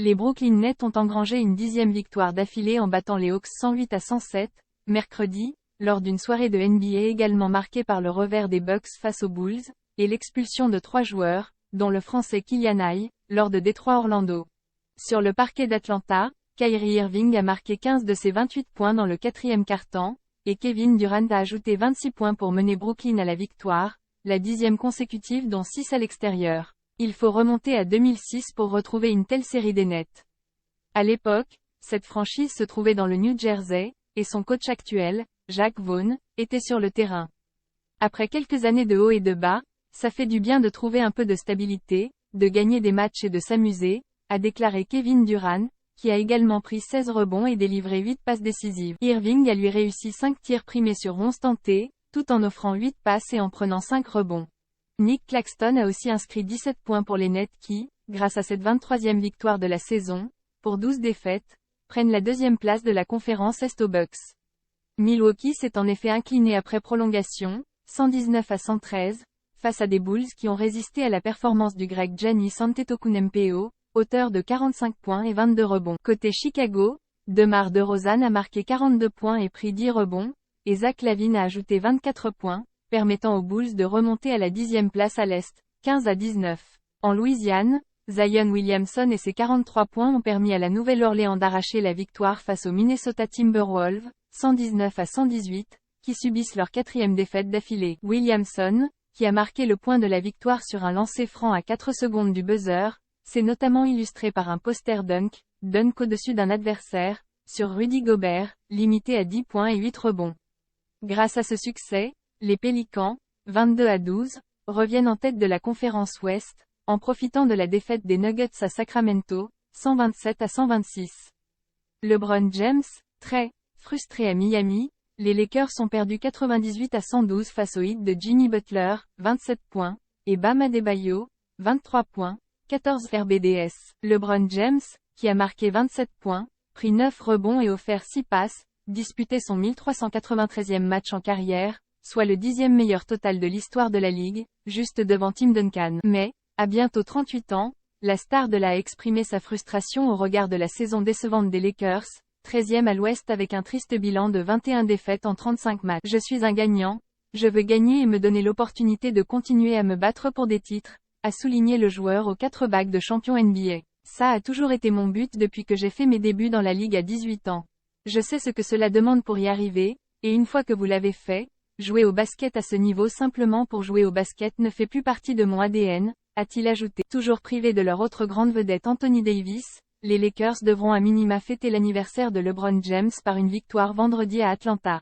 Les Brooklyn Nets ont engrangé une 10e victoire d'affilée en battant les Hawks 108-107, mercredi, lors d'une soirée de NBA également marquée par le revers des Bucks face aux Bulls, et l'expulsion de 3 joueurs, dont le Français Kylian Hayes, lors de Détroit-Orlando. Sur le parquet d'Atlanta, Kyrie Irving a marqué 15 de ses 28 points dans le 4e quart-temps, et Kevin Durant a ajouté 26 points pour mener Brooklyn à la victoire, la 10e consécutive dont 6 à l'extérieur. Il faut remonter à 2006 pour retrouver une telle série des Nets. À l'époque, cette franchise se trouvait dans le New Jersey, et son coach actuel, Jacques Vaughn, était sur le terrain. Après quelques années de haut et de bas, ça fait du bien de trouver un peu de stabilité, de gagner des matchs et de s'amuser, a déclaré Kevin Durant, qui a également pris 16 rebonds et délivré 8 passes décisives. Irving a lui réussi 5 tirs primés sur 11 tentés, tout en offrant 8 passes et en prenant 5 rebonds. Nick Claxton a aussi inscrit 17 points pour les Nets qui, grâce à cette 23e victoire de la saison, pour 12 défaites, prennent la 2e place de la conférence Est aux Bucks. Milwaukee s'est en effet incliné après prolongation, 119-113, face à des Bulls qui ont résisté à la performance du Grec Giannis Antetokounmpo, auteur de 45 points et 22 rebonds. Côté Chicago, DeMar DeRozan a marqué 42 points et pris 10 rebonds, et Zach LaVine a ajouté 24 points, permettant aux Bulls de remonter à la 10e place à l'Est, 15-19. En Louisiane, Zion Williamson et ses 43 points ont permis à la Nouvelle-Orléans d'arracher la victoire face aux Minnesota Timberwolves, 119-118, qui subissent leur 4e défaite d'affilée. Williamson, qui a marqué le point de la victoire sur un lancer franc à 4 secondes du buzzer, s'est notamment illustré par un poster dunk au-dessus d'un adversaire, sur Rudy Gobert, limité à 10 points et 8 rebonds. Grâce à ce succès, les Pélicans, 22-12, reviennent en tête de la conférence Ouest, en profitant de la défaite des Nuggets à Sacramento, 127-126. LeBron James, très frustré à Miami, les Lakers ont perdu 98-112 face au Heat de Jimmy Butler, 27 points, et Bam Adebayo, 23 points, 14 RBDS. LeBron James, qui a marqué 27 points, pris 9 rebonds et offert 6 passes, disputait son 1393e match en carrière, soit le 10e meilleur total de l'histoire de la Ligue, juste devant Tim Duncan. Mais, à bientôt 38 ans, la star de la a exprimé sa frustration au regard de la saison décevante des Lakers, 13e à l'Ouest avec un triste bilan de 21 défaites en 35 matchs. Je suis un gagnant, je veux gagner et me donner l'opportunité de continuer à me battre pour des titres, a souligné le joueur aux 4 bagues de champion NBA. Ça a toujours été mon but depuis que j'ai fait mes débuts dans la Ligue à 18 ans. Je sais ce que cela demande pour y arriver, et une fois que vous l'avez fait, jouer au basket à ce niveau simplement pour jouer au basket ne fait plus partie de mon ADN, a-t-il ajouté. Toujours privés de leur autre grande vedette Anthony Davis, les Lakers devront à minima fêter l'anniversaire de LeBron James par une victoire vendredi à Atlanta.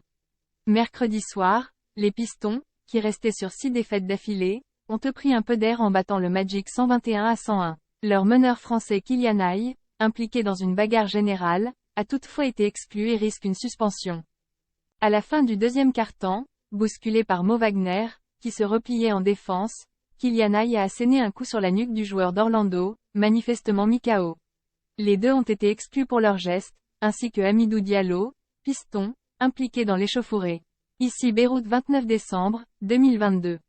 Mercredi soir, les Pistons, qui restaient sur 6 défaites d'affilée, ont pris un peu d'air en battant le Magic 121-101. Leur meneur français Kylian Hayes, impliqué dans une bagarre générale, a toutefois été exclu et risque une suspension. À la fin du 2e quart-temps, bousculé par Mo Wagner, qui se repliait en défense, Kylian Hayes a asséné un coup sur la nuque du joueur d'Orlando, manifestement mis KO. Les deux ont été exclus pour leur geste, ainsi que Hamidou Diallo, piston, impliqué dans l'échauffourée. Ici Beyrouth 29 décembre, 2022.